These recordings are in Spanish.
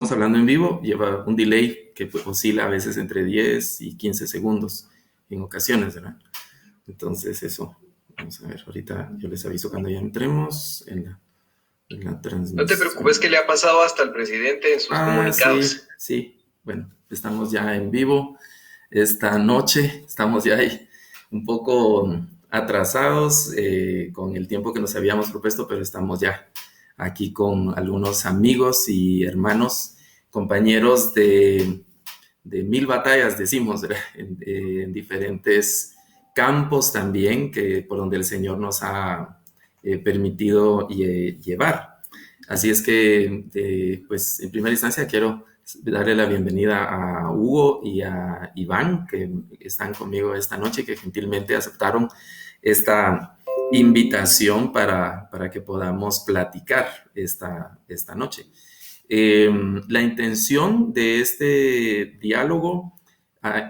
hablando en vivo, lleva un delay que pues, oscila a veces entre 10 y 15 segundos en ocasiones, ¿verdad? Entonces eso, vamos a ver, ahorita yo les aviso cuando ya entremos en la No te preocupes, transmisión. que le ha pasado hasta al presidente en sus Ah, sí, comunicados. sí, bueno, estamos ya en vivo esta noche, estamos ya ahí un poco atrasados con el tiempo que nos habíamos propuesto, pero estamos ya aquí con algunos amigos y hermanos, compañeros de mil batallas, decimos, ¿verdad? En diferentes campos también que por donde el Señor nos ha permitido llevar. Así es que, pues, en primera instancia quiero darle la bienvenida a Hugo y a Iván, que están conmigo esta noche, que gentilmente aceptaron esta invitación para que podamos platicar esta noche. Eh, la intención de este diálogo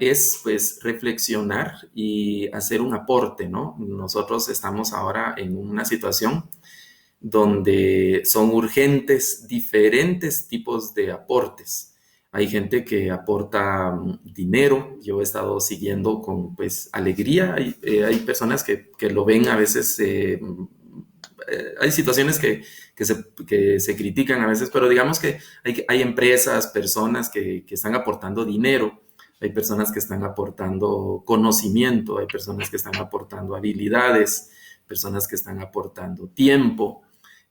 es pues reflexionar y hacer un aporte, ¿no? Nosotros estamos ahora en una situación donde son urgentes diferentes tipos de aportes. Hay gente que aporta dinero, yo he estado siguiendo con pues alegría, hay personas que lo ven a veces, hay situaciones que se critican a veces, pero digamos que hay empresas, personas que están aportando dinero, hay personas que están aportando conocimiento, hay personas que están aportando habilidades, personas que están aportando tiempo,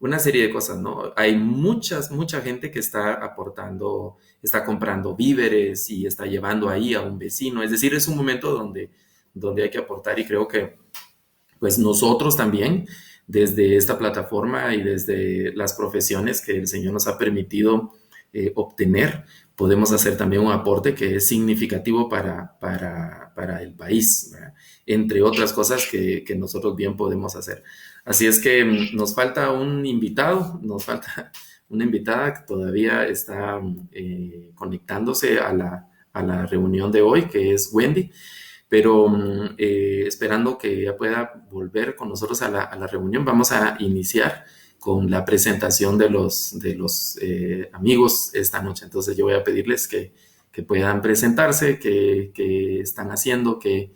una serie de cosas, ¿no? Hay mucha gente que está aportando, está comprando víveres y está llevando ahí a un vecino. Es decir, es un momento donde hay que aportar y creo que pues nosotros también, desde esta plataforma y desde las profesiones que el Señor nos ha permitido obtener, podemos hacer también un aporte que es significativo para el país, ¿verdad? Entre otras cosas que nosotros bien podemos hacer. Así es que nos falta un invitado, nos falta una invitada que todavía está conectándose a la reunión de hoy, que es Wendy, pero esperando que ella pueda volver con nosotros a la reunión, vamos a iniciar con la presentación de los amigos esta noche. Entonces yo voy a pedirles que puedan presentarse, que están haciendo, que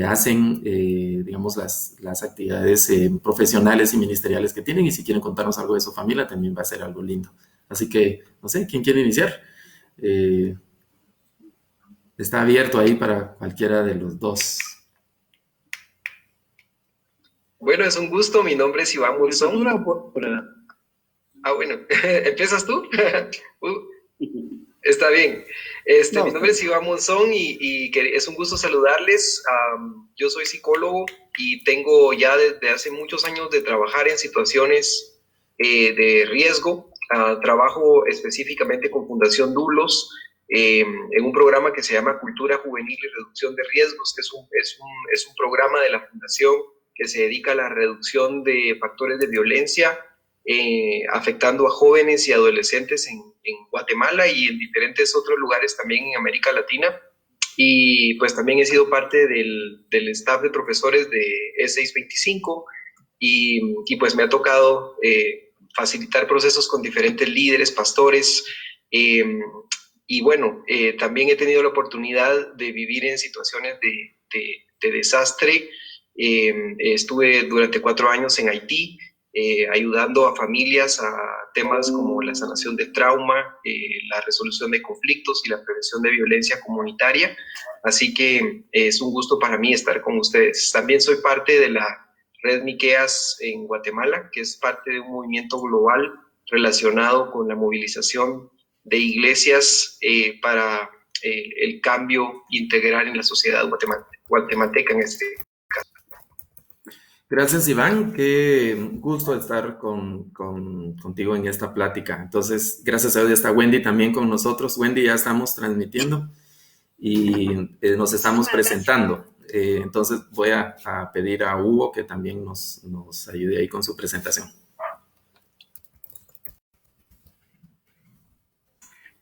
hacen, digamos, las actividades profesionales y ministeriales que tienen, y si quieren contarnos algo de su familia, también va a ser algo lindo. Así que, no sé, ¿quién quiere iniciar? Eh, Está abierto ahí para cualquiera de los dos. Bueno, es un gusto. Mi nombre es Iván ¿Por Monzón. estatura o por edad? Bueno, ¿empiezas tú? Está bien. No, Mi nombre es Iván Monzón y es un gusto saludarles. Yo soy psicólogo y tengo ya desde hace muchos años de trabajar en situaciones de riesgo. Trabajo específicamente con Fundación Dublos en un programa que se llama Cultura Juvenil y Reducción de Riesgos, que es un programa de la Fundación que se dedica a la reducción de factores de violencia afectando a jóvenes y adolescentes en Guatemala y en diferentes otros lugares también en América Latina. Y pues también he sido parte del staff de profesores de E625 y pues me ha tocado facilitar procesos con diferentes líderes, pastores, y bueno, también he tenido la oportunidad de vivir en situaciones de desastre. Estuve durante 4 años en Haití, ayudando a familias a temas como la sanación de trauma, la resolución de conflictos y la prevención de violencia comunitaria. Así que es un gusto para mí estar con ustedes. También soy parte de la Red Miqueas en Guatemala, que es parte de un movimiento global relacionado con la movilización de iglesias para el cambio integral en la sociedad guatemalteca en este caso. Gracias, Iván. Qué gusto estar contigo en esta plática. Entonces, gracias a Dios está Wendy también con nosotros. Wendy, ya estamos transmitiendo y nos estamos presentando. Entonces, voy a pedir a Hugo que también nos ayude ahí con su presentación.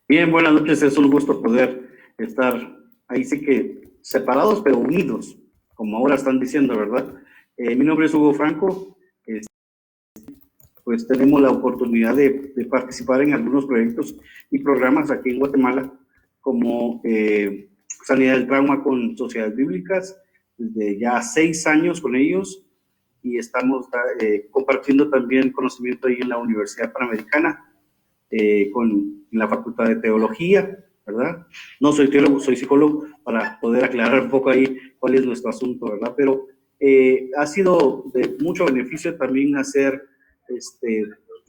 Bien, buenas noches. Es un gusto poder estar ahí, sí que separados pero unidos, como ahora están diciendo, ¿verdad? Mi nombre es Hugo Franco. pues tenemos la oportunidad de participar en algunos proyectos y programas aquí en Guatemala, como Sanidad del Trauma con Sociedades Bíblicas, desde ya 6 años con ellos, y estamos compartiendo también conocimiento ahí en la Universidad Panamericana, en la Facultad de Teología, ¿verdad? No soy teólogo, soy psicólogo, para poder aclarar un poco ahí cuál es nuestro asunto, ¿verdad? Pero ha sido de mucho beneficio también hacer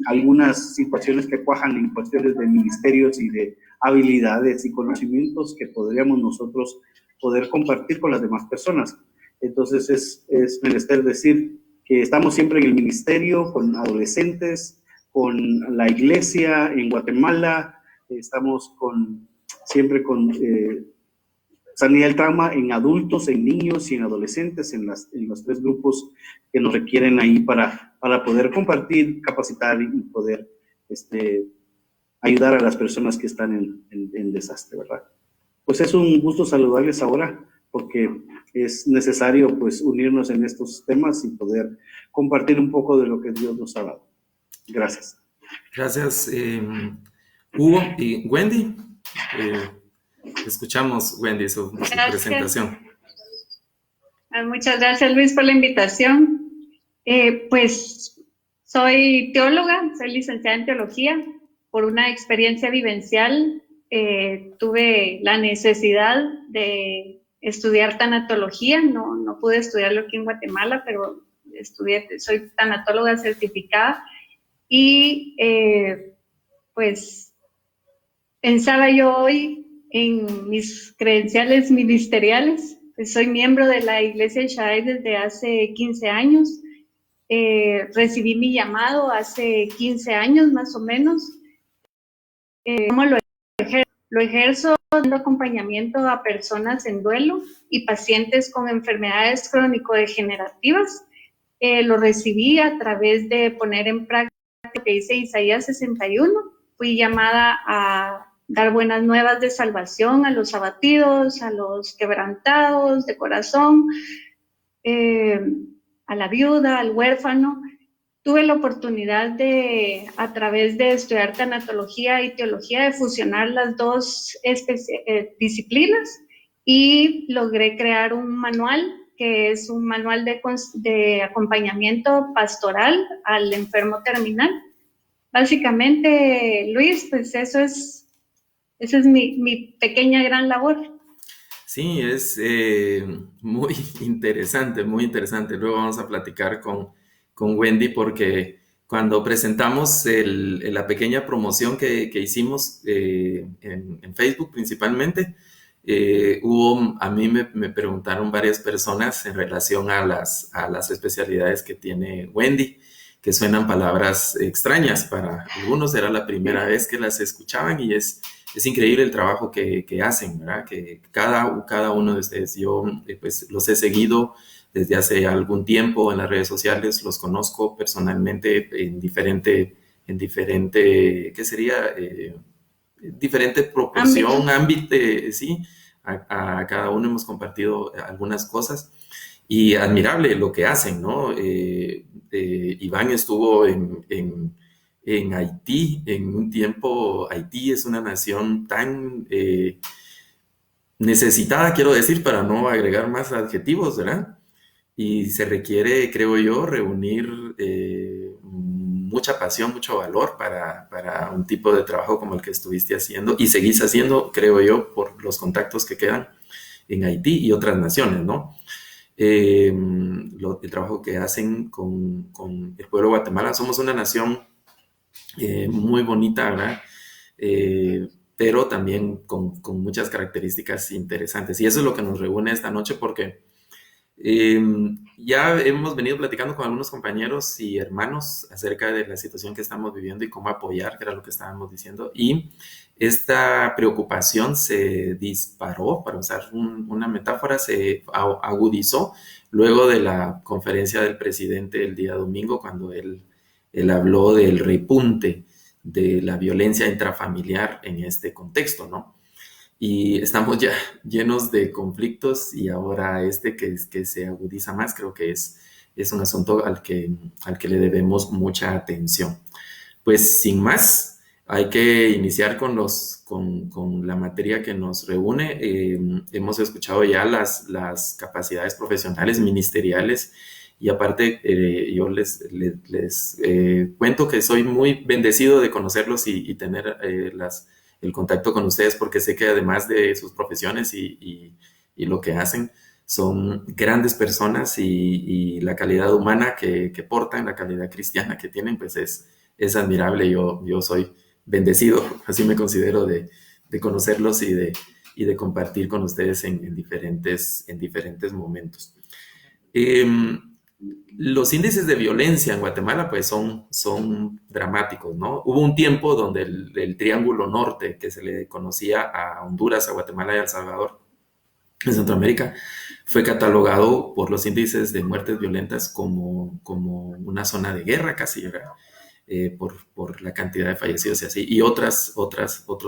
algunas situaciones que cuajan en cuestiones de ministerios y de habilidades y conocimientos que podríamos nosotros poder compartir con las demás personas. Entonces es menester decir que estamos siempre en el ministerio con adolescentes, con la iglesia en Guatemala, estamos siempre con sanidad del trauma en adultos, en niños y en adolescentes, en los 3 grupos que nos requieren ahí para poder compartir, capacitar y poder ayudar a las personas que están en desastre, ¿verdad? Pues es un gusto saludarles ahora, porque es necesario pues unirnos en estos temas y poder compartir un poco de lo que Dios nos ha dado. Gracias. Gracias, Hugo y Wendy. Escuchamos, Wendy, su presentación. Muchas gracias, Luis, por la invitación. Pues soy teóloga, soy licenciada en teología. Por una experiencia vivencial, tuve la necesidad de estudiar tanatología. No pude estudiarlo aquí en Guatemala, pero soy tanatóloga certificada. Y pues pensaba yo hoy en mis credenciales ministeriales. Pues soy miembro de la Iglesia El Shaddai desde hace 15 años. Recibí mi llamado hace 15 años más o menos. ¿Cómo lo ejerzo? Lo ejerzo dando acompañamiento a personas en duelo y pacientes con enfermedades crónico-degenerativas. Lo recibí a través de poner en práctica lo que dice Isaías 61. Fui llamada a dar buenas nuevas de salvación a los abatidos, a los quebrantados de corazón, a la viuda, al huérfano. Tuve la oportunidad a través de estudiar tanatología y teología, de fusionar las dos disciplinas, y logré crear un manual que es un manual de acompañamiento pastoral al enfermo terminal. Básicamente, Luis, pues esa es mi pequeña gran labor. Sí, es muy interesante, muy interesante. Luego vamos a platicar con Wendy, porque cuando presentamos la pequeña promoción que hicimos en Facebook principalmente, a mí me preguntaron varias personas en relación a las especialidades que tiene Wendy, que suenan palabras extrañas para algunos. Era la primera vez que las escuchaban, y es increíble el trabajo que hacen, ¿verdad? Que cada uno de ustedes, yo pues los he seguido desde hace algún tiempo en las redes sociales, los conozco personalmente en diferente, ¿qué sería? Diferente proporción, ámbito, sí. A cada uno hemos compartido algunas cosas, y admirable lo que hacen, ¿no? Iván estuvo en Haití en un tiempo. Haití es una nación tan necesitada, quiero decir, para no agregar más adjetivos, ¿verdad? Y se requiere, creo yo, reunir mucha pasión, mucho valor para un tipo de trabajo como el que estuviste haciendo y seguís haciendo, creo yo, por los contactos que quedan en Haití y otras naciones, ¿no? El trabajo que hacen con el pueblo de Guatemala. Somos una nación muy bonita, ¿verdad? Pero también con muchas características interesantes. Y eso es lo que nos reúne esta noche, porque ya hemos venido platicando con algunos compañeros y hermanos acerca de la situación que estamos viviendo y cómo apoyar, que era lo que estábamos diciendo. Y esta preocupación se disparó, para usar una metáfora, se agudizó luego de la conferencia del presidente el día domingo, cuando él habló del repunte de la violencia intrafamiliar en este contexto, ¿no? Y estamos ya llenos de conflictos, y ahora que se agudiza más, creo que es es un asunto al que le debemos mucha atención. Pues sin más, hay que iniciar con la materia que nos reúne. Hemos escuchado ya las capacidades profesionales, ministeriales, y aparte yo les cuento que soy muy bendecido de conocerlos y tener el contacto con ustedes, porque sé que además de sus profesiones y lo que hacen, son grandes personas y la calidad humana que portan, la calidad cristiana que tienen, pues es admirable. Yo soy bendecido, así me considero de conocerlos y de compartir con ustedes en diferentes momentos. Los índices de violencia en Guatemala pues son dramáticos, ¿no? Hubo un tiempo donde el Triángulo Norte, que se le conocía a Honduras, a Guatemala y a El Salvador, en Centroamérica, fue catalogado por los índices de muertes violentas como una zona de guerra casi, ¿verdad? Por la cantidad de fallecidos y así, y otros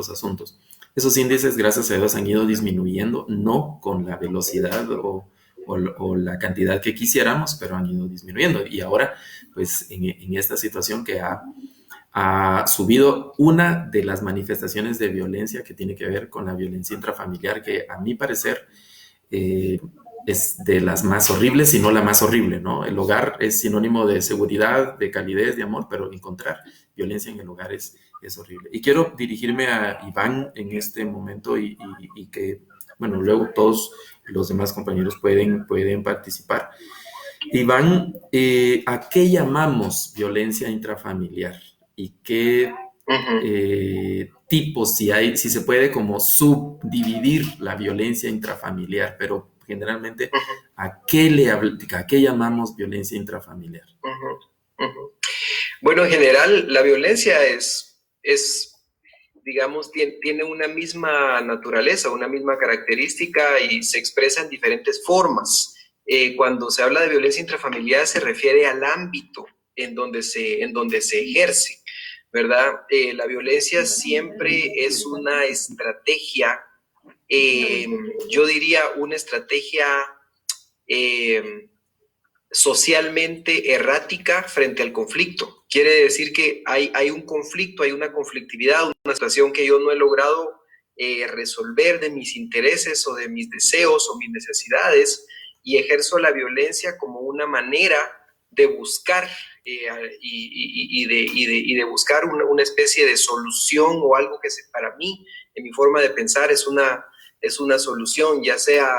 asuntos. Esos índices, gracias a Dios, han ido disminuyendo, no con la velocidad o la cantidad que quisiéramos, pero han ido disminuyendo. Y ahora, pues, en esta situación que ha subido una de las manifestaciones de violencia que tiene que ver con la violencia intrafamiliar, que a mi parecer es de las más horribles, si no la más horrible, ¿no? El hogar es sinónimo de seguridad, de calidez, de amor, pero encontrar violencia en el hogar es horrible. Y quiero dirigirme a Iván en este momento y que, bueno, luego todos los demás compañeros pueden participar. Iván, ¿a qué llamamos violencia intrafamiliar? ¿Y qué tipos, si se puede como subdividir la violencia intrafamiliar, pero generalmente, ¿a qué llamamos violencia intrafamiliar? Bueno, en general, la violencia es digamos, tiene una misma naturaleza, una misma característica y se expresa en diferentes formas. Cuando se habla de violencia intrafamiliar se refiere al ámbito en donde se ejerce, ¿verdad? La violencia siempre es una estrategia, yo diría una estrategia socialmente errática frente al conflicto. Quiere decir que hay un conflicto, hay una conflictividad, una situación que yo no he logrado resolver de mis intereses o de mis deseos o mis necesidades, y ejerzo la violencia como una manera de buscar y de buscar una especie de solución o algo que para mí, en mi forma de pensar, es una solución, ya sea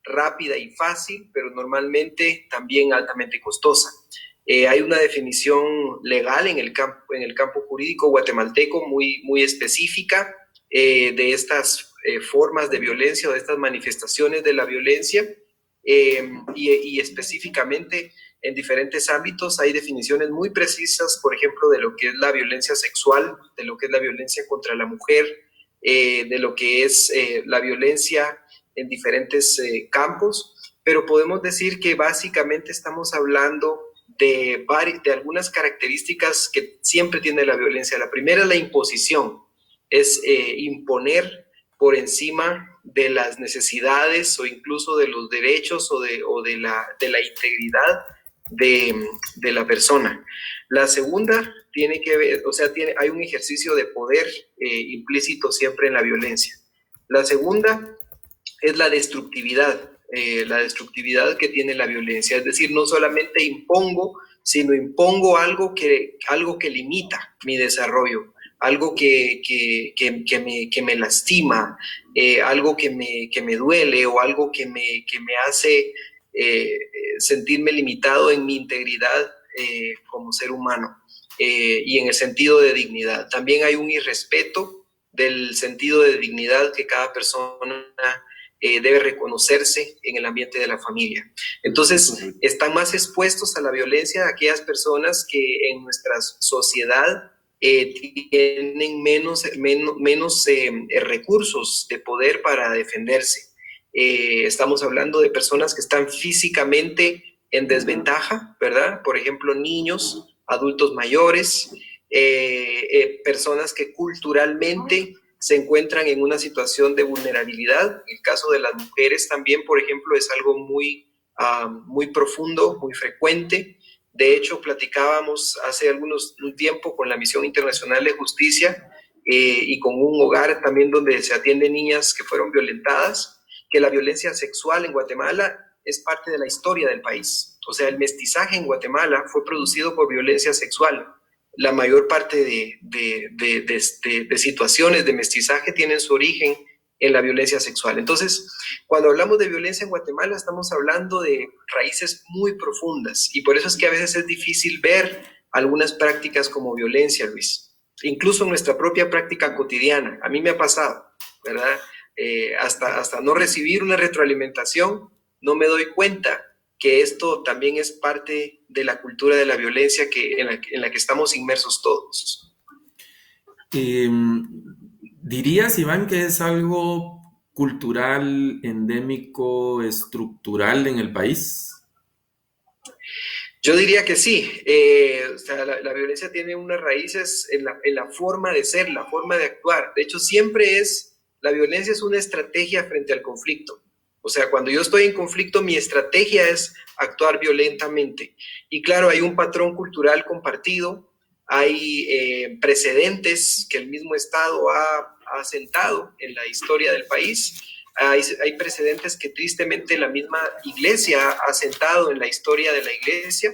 rápida y fácil, pero normalmente también altamente costosa. Hay una definición legal en el campo jurídico guatemalteco muy específica de estas formas de violencia o de estas manifestaciones de la violencia, y específicamente en diferentes ámbitos hay definiciones muy precisas, por ejemplo, de lo que es la violencia sexual, de lo que es la violencia contra la mujer, de lo que es la violencia en diferentes campos, pero podemos decir que básicamente estamos hablando de algunas características que siempre tiene la violencia. La primera es la imposición, es imponer por encima de las necesidades o incluso de los derechos o de la integridad de la persona. La segunda tiene que ver, o sea, hay un ejercicio de poder implícito siempre en la violencia. La segunda es la destructividad que tiene la violencia, es decir, no solamente impongo, sino impongo algo que limita mi desarrollo, algo que me lastima, algo que me duele o algo que me hace sentirme limitado en mi integridad como ser humano y en el sentido de dignidad. También hay un irrespeto del sentido de dignidad que cada persona debe reconocerse en el ambiente de la familia. Entonces, están más expuestos a la violencia aquellas personas que en nuestra sociedad tienen menos recursos de poder para defenderse. Estamos hablando de personas que están físicamente en desventaja, ¿verdad? Por ejemplo, niños, adultos mayores, personas que culturalmente se encuentran en una situación de vulnerabilidad. El caso de las mujeres también, por ejemplo, es algo muy muy profundo, muy frecuente. De hecho, platicábamos hace un tiempo con la Misión Internacional de Justicia y con un hogar también donde se atienden niñas que fueron violentadas, que la violencia sexual en Guatemala es parte de la historia del país. O sea, el mestizaje en Guatemala fue producido por violencia sexual. La mayor parte de situaciones de mestizaje tienen su origen en la violencia sexual. Entonces, cuando hablamos de violencia en Guatemala, estamos hablando de raíces muy profundas y por eso es que a veces es difícil ver algunas prácticas como violencia, Luis. Incluso en nuestra propia práctica cotidiana. A mí me ha pasado, ¿verdad? Hasta no recibir una retroalimentación, no me doy cuenta que esto también es parte de la cultura de la violencia en la que estamos inmersos todos. ¿Dirías, Iván, que es algo cultural, endémico, estructural en el país? Yo diría que sí. O sea, la violencia tiene unas raíces en la forma de ser, la forma de actuar. De hecho, la violencia es una estrategia frente al conflicto. O sea, cuando yo estoy en conflicto, mi estrategia es actuar violentamente. Y claro, hay un patrón cultural compartido, hay precedentes que el mismo Estado ha sentado en la historia del país. Hay precedentes que tristemente la misma iglesia ha sentado en la historia de la iglesia,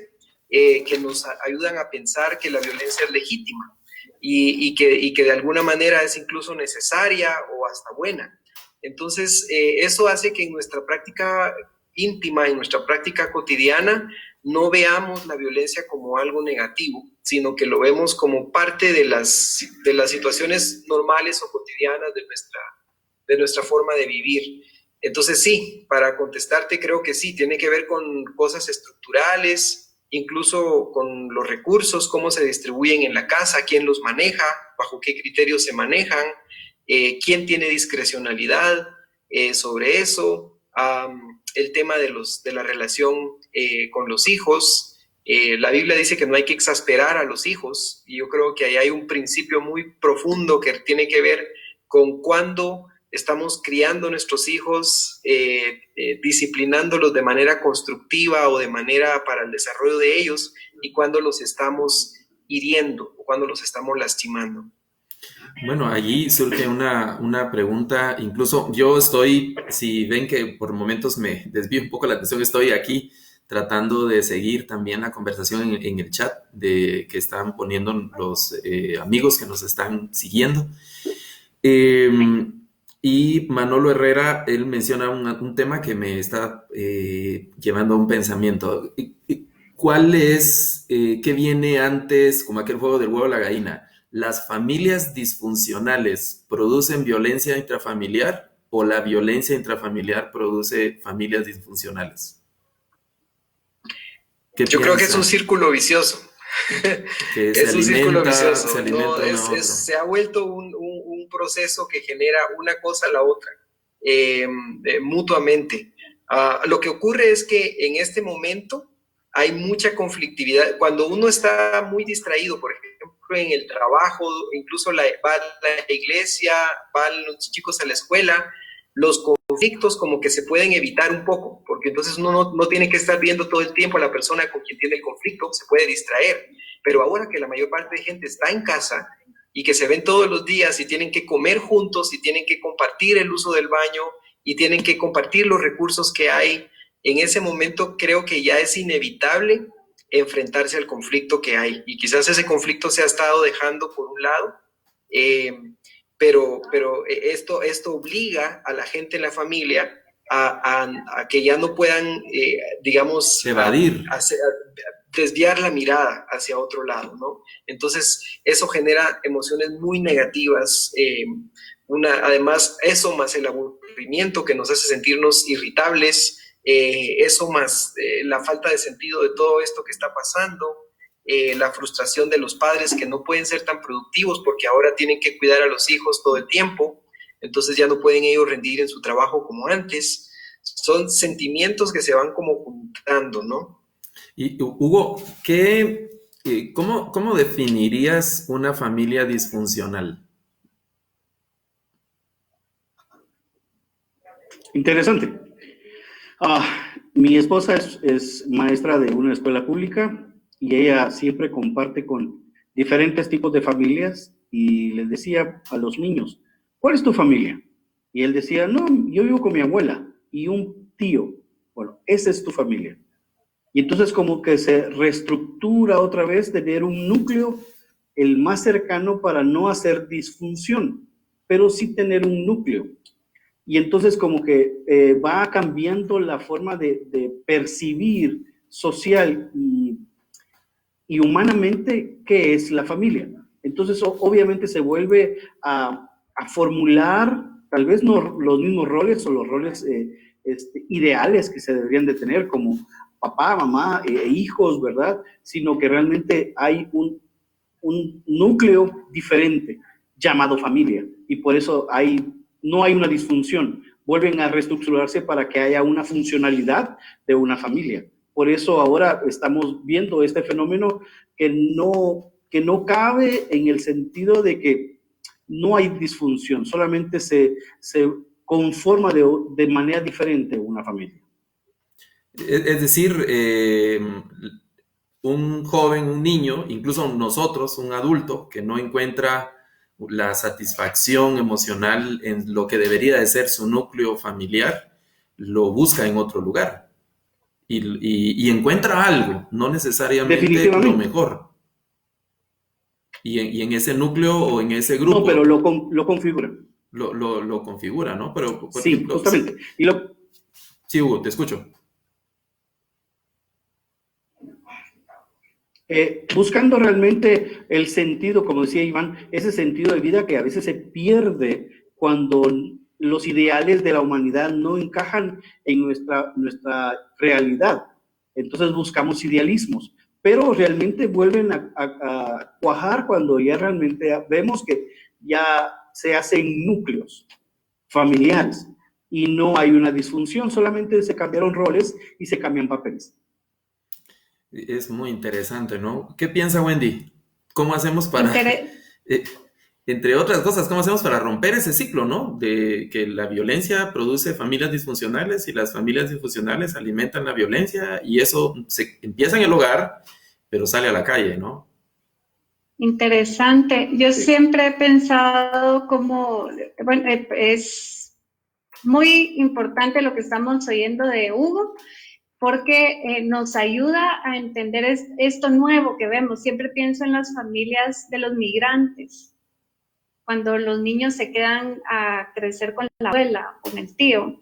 que nos ayudan a pensar que la violencia es legítima y que de alguna manera es incluso necesaria o hasta buena. Entonces, eso hace que en nuestra práctica íntima, en nuestra práctica cotidiana, no veamos la violencia como algo negativo, sino que lo vemos como parte de las situaciones normales o cotidianas de nuestra forma de vivir. Entonces sí, para contestarte creo que sí, tiene que ver con cosas estructurales, incluso con los recursos, cómo se distribuyen en la casa, quién los maneja, bajo qué criterios se manejan, quién tiene discrecionalidad sobre eso, el tema de la relación con los hijos. La Biblia dice que no hay que exasperar a los hijos y yo creo que ahí hay un principio muy profundo que tiene que ver con cuándo estamos criando a nuestros hijos, disciplinándolos de manera constructiva o de manera para el desarrollo de ellos y cuándo los estamos hiriendo o cuándo los estamos lastimando. Bueno, allí surge una pregunta, incluso yo estoy, si ven que por momentos me desvío un poco la atención, estoy aquí tratando de seguir también la conversación en el chat que están poniendo los amigos que nos están siguiendo. Y Manolo Herrera, él menciona un tema que me está llevando a un pensamiento. ¿Cuál es, qué viene antes, como aquel juego del huevo o la gallina? ¿Las familias disfuncionales producen violencia intrafamiliar o la violencia intrafamiliar produce familias disfuncionales? Yo creo que es un círculo vicioso. Que se alimenta, se ha vuelto un proceso que genera una cosa a la otra, mutuamente. Lo que ocurre es que en este momento hay mucha conflictividad. Cuando uno está muy distraído, por ejemplo, en el trabajo, incluso va a la iglesia, van los chicos a la escuela, los conflictos como que se pueden evitar un poco, porque entonces uno no tiene que estar viendo todo el tiempo a la persona con quien tiene el conflicto, se puede distraer. Pero ahora que la mayor parte de gente está en casa y que se ven todos los días y tienen que comer juntos y tienen que compartir el uso del baño y tienen que compartir los recursos que hay, en ese momento creo que ya es inevitable enfrentarse al conflicto que hay. Y quizás ese conflicto se ha estado dejando por un lado, pero esto obliga a la gente en la familia a que ya no puedan, digamos, evadir. Desviar la mirada hacia otro lado, ¿no? Entonces, eso genera emociones muy negativas. Además, eso más el aburrimiento que nos hace sentirnos irritables, eso más la falta de sentido de todo esto que está pasando, la frustración de los padres que no pueden ser tan productivos porque ahora tienen que cuidar a los hijos todo el tiempo, entonces ya no pueden ellos rendir en su trabajo como antes. Son sentimientos que se van como juntando, ¿no? Y Hugo, ¿cómo definirías una familia disfuncional? Interesante. Mi esposa es maestra de una escuela pública y ella siempre comparte con diferentes tipos de familias y les decía a los niños, ¿cuál es tu familia? Y él decía, no, yo vivo con mi abuela y un tío. Bueno, esa es tu familia. Y entonces como que se reestructura otra vez tener un núcleo el más cercano para no hacer disfunción, pero sí tener un núcleo. Y entonces como que va cambiando la forma de percibir social y humanamente qué es la familia. Entonces obviamente se vuelve a formular tal vez no los mismos roles o los roles ideales que se deberían de tener como papá, mamá, hijos, ¿verdad? Sino que realmente hay un núcleo diferente llamado familia y por eso no hay una disfunción. Vuelven a reestructurarse para que haya una funcionalidad de una familia. Por eso ahora estamos viendo este fenómeno que no cabe en el sentido de que no hay disfunción, solamente se conforma de manera diferente una familia. Es decir, un joven, un niño, incluso nosotros, un adulto, que no encuentra la satisfacción emocional en lo que debería de ser su núcleo familiar, lo busca en otro lugar y encuentra algo, no necesariamente lo mejor. Y en ese núcleo o en ese grupo... No, pero lo configura. Lo configura, ¿no? Pero, por sí, ejemplo, justamente. Sí, Hugo, te escucho. Buscando realmente el sentido, como decía Iván, ese sentido de vida que a veces se pierde cuando los ideales de la humanidad no encajan en nuestra realidad. Entonces buscamos idealismos, pero realmente vuelven a cuajar cuando ya realmente vemos que ya se hacen núcleos familiares y no hay una disfunción, solamente se cambiaron roles y se cambian papeles. Es muy interesante, ¿no? ¿Qué piensa Wendy? ¿Cómo hacemos para, entre otras cosas, cómo hacemos para romper ese ciclo, ¿no? De que la violencia produce familias disfuncionales y las familias disfuncionales alimentan la violencia y eso se empieza en el hogar, pero sale a la calle, ¿no? Interesante. Yo siempre he pensado como, bueno, es muy importante lo que estamos oyendo de Hugo, porque nos ayuda a entender esto nuevo que vemos. Siempre pienso en las familias de los migrantes, cuando los niños se quedan a crecer con la abuela, con el tío.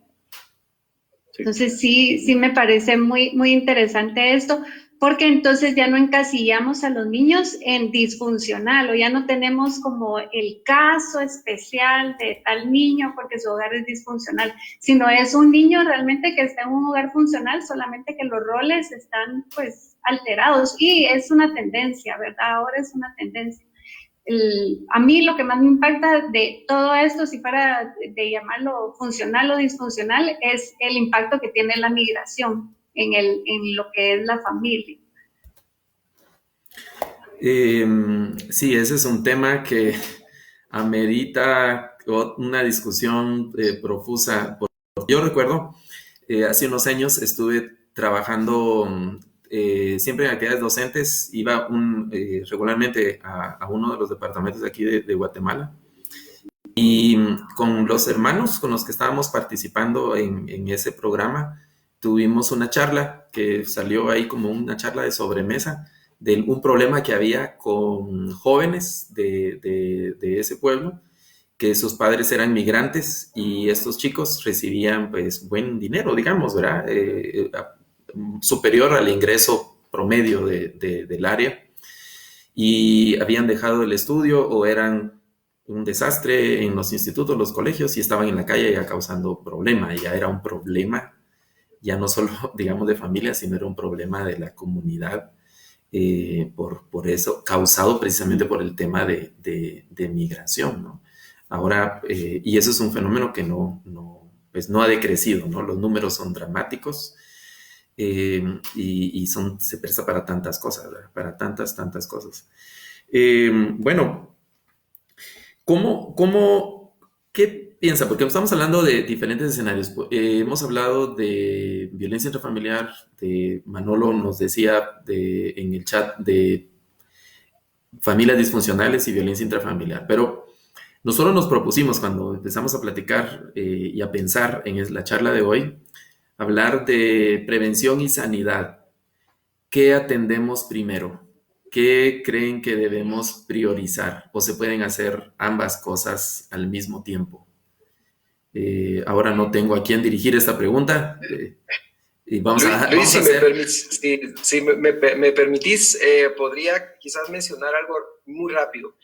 Entonces sí me parece muy, muy interesante esto, porque entonces ya no encasillamos a los niños en disfuncional o ya no tenemos como el caso especial de tal niño porque su hogar es disfuncional, sino es un niño realmente que está en un hogar funcional, solamente que los roles están pues alterados y es una tendencia, ¿verdad? Ahora es una tendencia. A mí lo que más me impacta de todo esto, si fuera de llamarlo funcional o disfuncional, es el impacto que tiene la migración en lo que es la familia. Sí, ese es un tema que amerita una discusión profusa. Yo recuerdo, hace unos años estuve trabajando siempre en actividades docentes, iba regularmente a uno de los departamentos de aquí de Guatemala y con los hermanos con los que estábamos participando en ese programa tuvimos una charla que salió ahí como una charla de sobremesa de un problema que había con jóvenes de ese pueblo, que sus padres eran migrantes y estos chicos recibían pues buen dinero, digamos, ¿verdad? Superior al ingreso promedio del área y habían dejado el estudio o eran un desastre en los institutos, los colegios y estaban en la calle ya causando problema. Ya era un problema, ya no solo, digamos, de familia, sino era un problema de la comunidad por eso, causado precisamente por el tema de migración, ¿no? Ahora, y eso es un fenómeno que pues no ha decrecido, ¿no? Los números son dramáticos y se presta para tantas cosas, ¿verdad? Para tantas cosas. Bueno, ¿qué piensa, porque estamos hablando de diferentes escenarios. Hemos hablado de violencia intrafamiliar, Manolo nos decía en el chat de familias disfuncionales y violencia intrafamiliar, pero nosotros nos propusimos cuando empezamos a platicar y a pensar en la charla de hoy, hablar de prevención y sanidad. ¿Qué atendemos primero? ¿Qué creen que debemos priorizar? ¿O se pueden hacer ambas cosas al mismo tiempo? Ahora no tengo a quién dirigir esta pregunta. Y vamos Luis, a hacer... si me permitís, podría quizás mencionar algo muy rápido.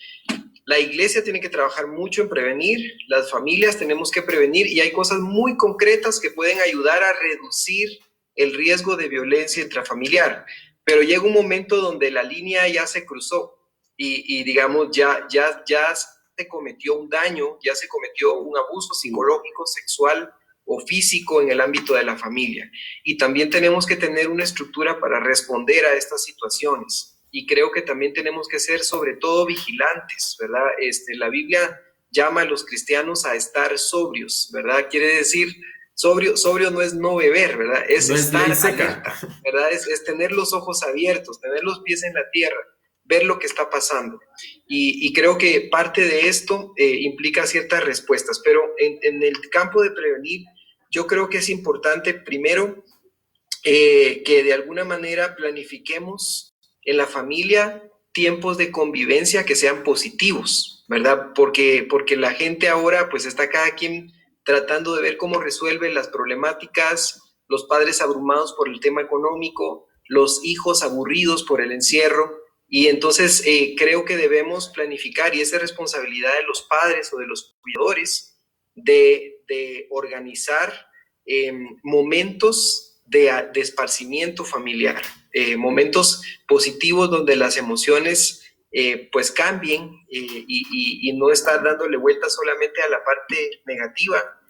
La iglesia tiene que trabajar mucho en prevenir, las familias tenemos que prevenir y hay cosas muy concretas que pueden ayudar a reducir el riesgo de violencia intrafamiliar. Pero llega un momento donde la línea ya se cruzó y digamos, ya se cometió un daño, ya se cometió un abuso psicológico, sexual o físico en el ámbito de la familia. Y también tenemos que tener una estructura para responder a estas situaciones. Y creo que también tenemos que ser sobre todo vigilantes, ¿verdad? La Biblia llama a los cristianos a estar sobrios, ¿verdad? Quiere decir, sobrio no es no beber, ¿verdad? Es no estar es alerta, ¿verdad? Es tener los ojos abiertos, tener los pies en la tierra, ver lo que está pasando. Y creo que parte de esto implica ciertas respuestas, pero en el campo de prevenir, yo creo que es importante primero que de alguna manera planifiquemos en la familia tiempos de convivencia que sean positivos, ¿verdad? Porque la gente ahora pues está cada quien tratando de ver cómo resuelve las problemáticas, los padres abrumados por el tema económico, los hijos aburridos por el encierro, y entonces creo que debemos planificar, y esa es responsabilidad de los padres o de los cuidadores, de organizar momentos de esparcimiento familiar, momentos positivos donde las emociones pues cambien y no estar dándole vuelta solamente a la parte negativa.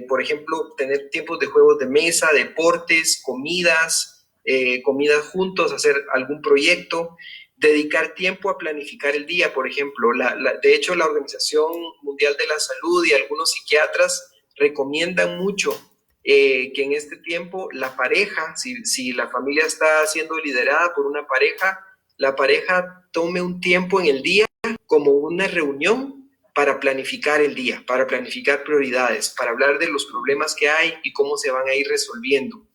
Por ejemplo, tener tiempos de juegos de mesa, deportes, comidas juntos, hacer algún proyecto, dedicar tiempo a planificar el día, por ejemplo. De hecho, la Organización Mundial de la Salud y algunos psiquiatras recomiendan mucho que en este tiempo la pareja, si la familia está siendo liderada por una pareja, la pareja tome un tiempo en el día como una reunión para planificar el día, para planificar prioridades, para hablar de los problemas que hay y cómo se van a ir resolviendo.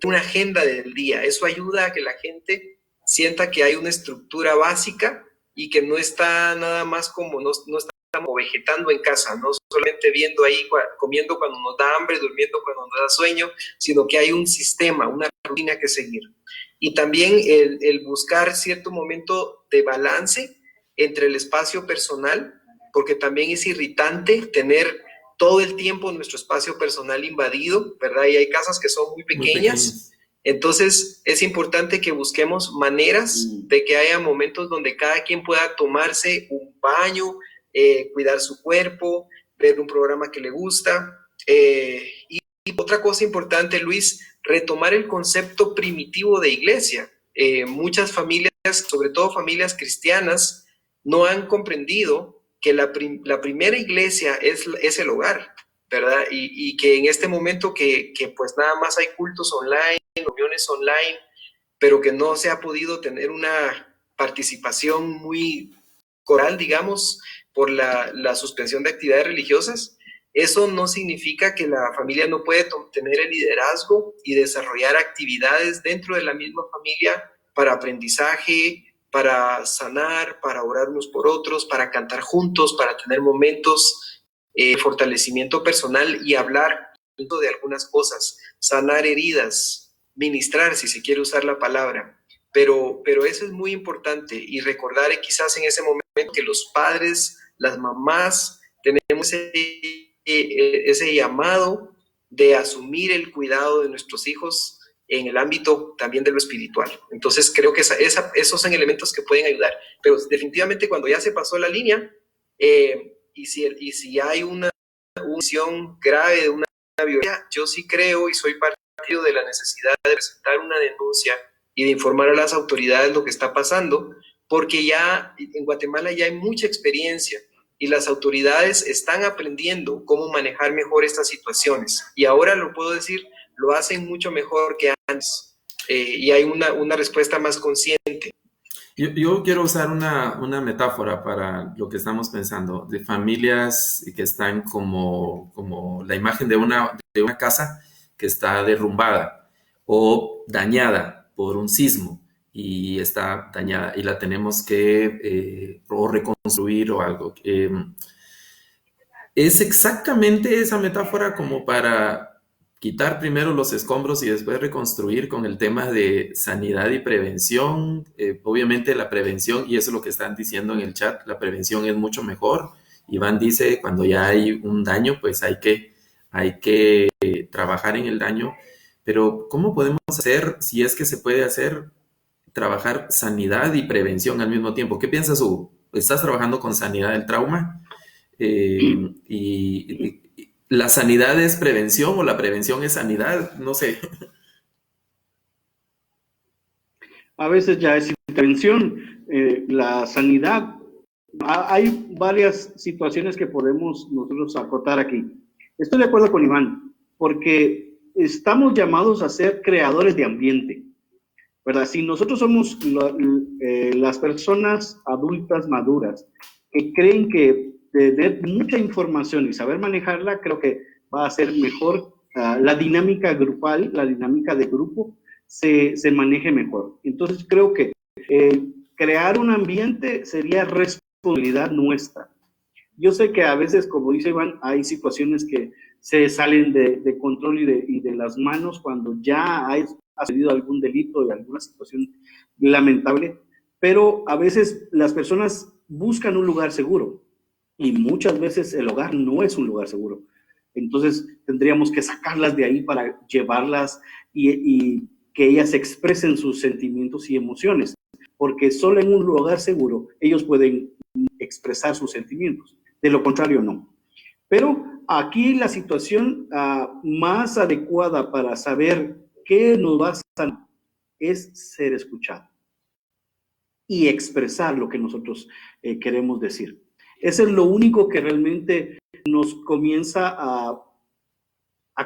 Una agenda del día, eso ayuda a que la gente sienta que hay una estructura básica y que no está nada más como, no está como vegetando en casa, no solamente viendo ahí, comiendo cuando nos da hambre, durmiendo cuando nos da sueño, sino que hay un sistema, una rutina que seguir. Y también el buscar cierto momento de balance entre el espacio personal, porque también es irritante tener todo el tiempo nuestro espacio personal invadido, ¿verdad? Y hay casas que son muy pequeñas. Entonces es importante que busquemos maneras de que haya momentos donde cada quien pueda tomarse un baño, cuidar su cuerpo, ver un programa que le gusta. Y otra cosa importante, Luis, retomar el concepto primitivo de iglesia. Muchas familias, sobre todo familias cristianas, no han comprendido que la primera iglesia es el hogar, ¿verdad? Y que en este momento que pues nada más hay cultos online, reuniones online, pero que no se ha podido tener una participación muy coral, digamos, por la suspensión de actividades religiosas, eso no significa que la familia no puede tener el liderazgo y desarrollar actividades dentro de la misma familia para aprendizaje, para sanar, para orar unos por otros, para cantar juntos, para tener momentos de fortalecimiento personal y hablar de algunas cosas, sanar heridas, ministrar, si se quiere usar la palabra. Pero eso es muy importante y recordar quizás en ese momento que los padres, las mamás, tenemos ese llamado de asumir el cuidado de nuestros hijos en el ámbito también de lo espiritual. Entonces creo que esos son elementos que pueden ayudar. Pero definitivamente cuando ya se pasó la línea y si hay una visión grave de una violencia, yo sí creo y soy partidario de la necesidad de presentar una denuncia y de informar a las autoridades lo que está pasando, porque ya en Guatemala ya hay mucha experiencia y las autoridades están aprendiendo cómo manejar mejor estas situaciones. Y ahora lo puedo decir, lo hacen mucho mejor que antes. Y hay una respuesta más consciente. Yo quiero usar una metáfora para lo que estamos pensando, de familias que están como la imagen de una casa que está derrumbada o dañada por un sismo y está dañada y la tenemos que o reconstruir o algo. Es exactamente esa metáfora como para quitar primero los escombros y después reconstruir con el tema de sanidad y prevención. Obviamente la prevención, y eso es lo que están diciendo en el chat, la prevención es mucho mejor. Iván dice, cuando ya hay un daño, pues hay que trabajar en el daño. Pero ¿cómo podemos hacer, si es que se puede hacer, trabajar sanidad y prevención al mismo tiempo? ¿Qué piensas, Hugo? ¿Estás trabajando con sanidad del trauma? Y ¿la sanidad es prevención o la prevención es sanidad? No sé. A veces ya es intervención. La sanidad, hay varias situaciones que podemos nosotros acotar aquí. Estoy de acuerdo con Iván, porque estamos llamados a ser creadores de ambiente, ¿verdad? Si nosotros somos las personas adultas maduras que creen que tener mucha información y saber manejarla, creo que va a ser mejor, la dinámica grupal, la dinámica de grupo se maneje mejor. Entonces creo que crear un ambiente sería responsabilidad nuestra. Yo sé que a veces, como dice Iván, hay situaciones que se salen de control y de las manos cuando ya ha sucedido algún delito y alguna situación lamentable, pero a veces las personas buscan un lugar seguro y muchas veces el hogar no es un lugar seguro. Entonces tendríamos que sacarlas de ahí para llevarlas y que ellas expresen sus sentimientos y emociones, porque solo en un lugar seguro ellos pueden expresar sus sentimientos. De lo contrario, no. Pero aquí la situación más adecuada para saber qué nos va a sanar es ser escuchado y expresar lo que nosotros queremos decir. Eso es lo único que realmente nos comienza a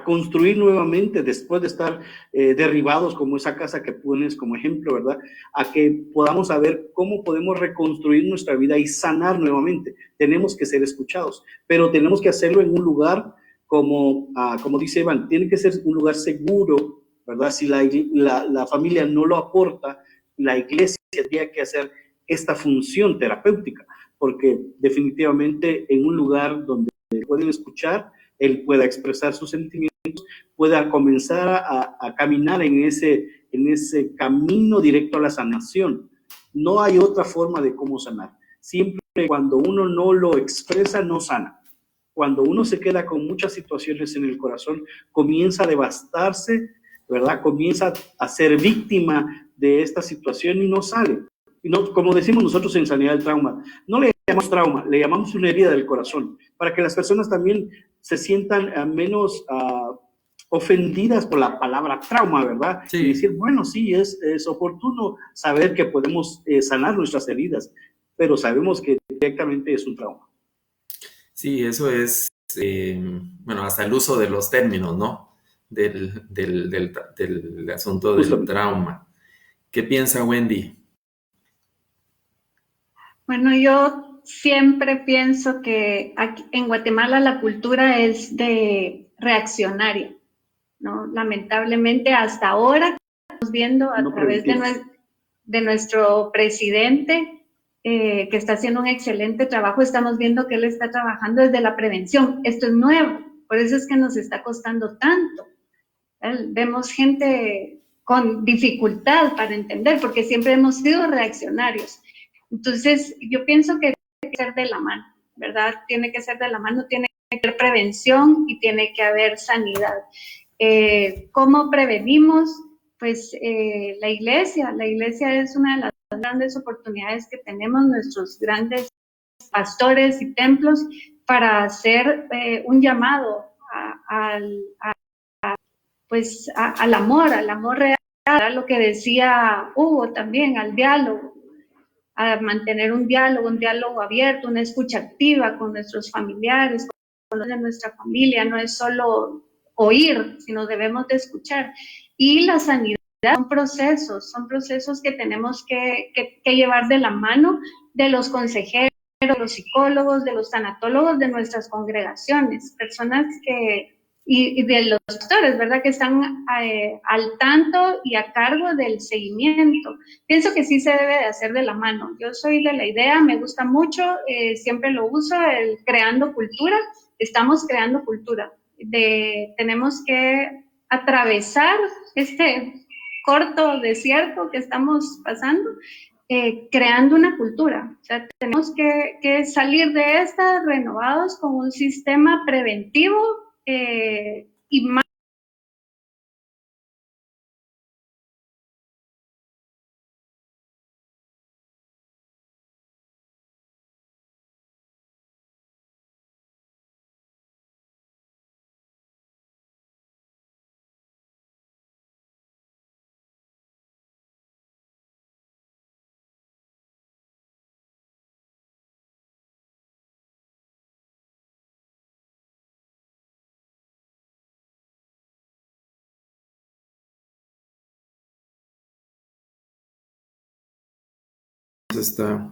construir nuevamente después de estar derribados como esa casa que pones como ejemplo, ¿verdad? A que podamos saber cómo podemos reconstruir nuestra vida y sanar nuevamente. Tenemos que ser escuchados, pero tenemos que hacerlo en un lugar como dice Iván, tiene que ser un lugar seguro, ¿verdad? Si la familia no lo aporta, la iglesia tendría que hacer esta función terapéutica, porque definitivamente en un lugar donde pueden escuchar, él pueda expresar sus sentimientos, pueda comenzar a caminar en ese camino directo a la sanación. No hay otra forma de cómo sanar. Siempre cuando uno no lo expresa, no sana. Cuando uno se queda con muchas situaciones en el corazón, comienza a devastarse, ¿verdad? Comienza a ser víctima de esta situación y no sale. Y no, como decimos nosotros en Sanidad del Trauma, no le llamamos trauma, le llamamos una herida del corazón, para que las personas también se sientan menos ofendidas por la palabra trauma, ¿verdad? Sí. Y decir, bueno, sí, es oportuno saber que podemos sanar nuestras heridas, pero sabemos que directamente es un trauma. Sí, eso es, bueno, hasta el uso de los términos, ¿no? Del asunto del trauma. ¿Qué piensa Wendy? Bueno, yo siempre pienso que aquí en Guatemala la cultura es de reaccionaria, ¿no? Lamentablemente hasta ahora estamos viendo a través de nuestro presidente que está haciendo un excelente trabajo, estamos viendo que él está trabajando desde la prevención. Esto es nuevo, por eso es que nos está costando tanto. Vemos gente con dificultad para entender, porque siempre hemos sido reaccionarios. Entonces, yo pienso que tiene que ser de la mano, ¿verdad? Tiene que ser de la mano, tiene que haber prevención y tiene que haber sanidad. ¿Cómo prevenimos? Pues la iglesia es una de las grandes oportunidades que tenemos, nuestros grandes pastores y templos, para hacer un llamado al amor real, a lo que decía Hugo también, al diálogo. a mantener un diálogo abierto, una escucha activa con nuestros familiares, con los de nuestra familia. No es solo oír, sino debemos de escuchar. Y la sanidad son procesos que tenemos que llevar de la mano de los consejeros, de los psicólogos, de los tanatólogos de nuestras congregaciones, personas y de los pastores, ¿verdad? Que están al tanto y a cargo del seguimiento. Pienso que sí se debe de hacer de la mano. Yo soy de la idea, me gusta mucho, siempre lo uso, el creando cultura. Estamos creando cultura. Tenemos que atravesar este corto desierto que estamos pasando, creando una cultura. O sea, tenemos que salir de esta renovados con un sistema preventivo y más. Está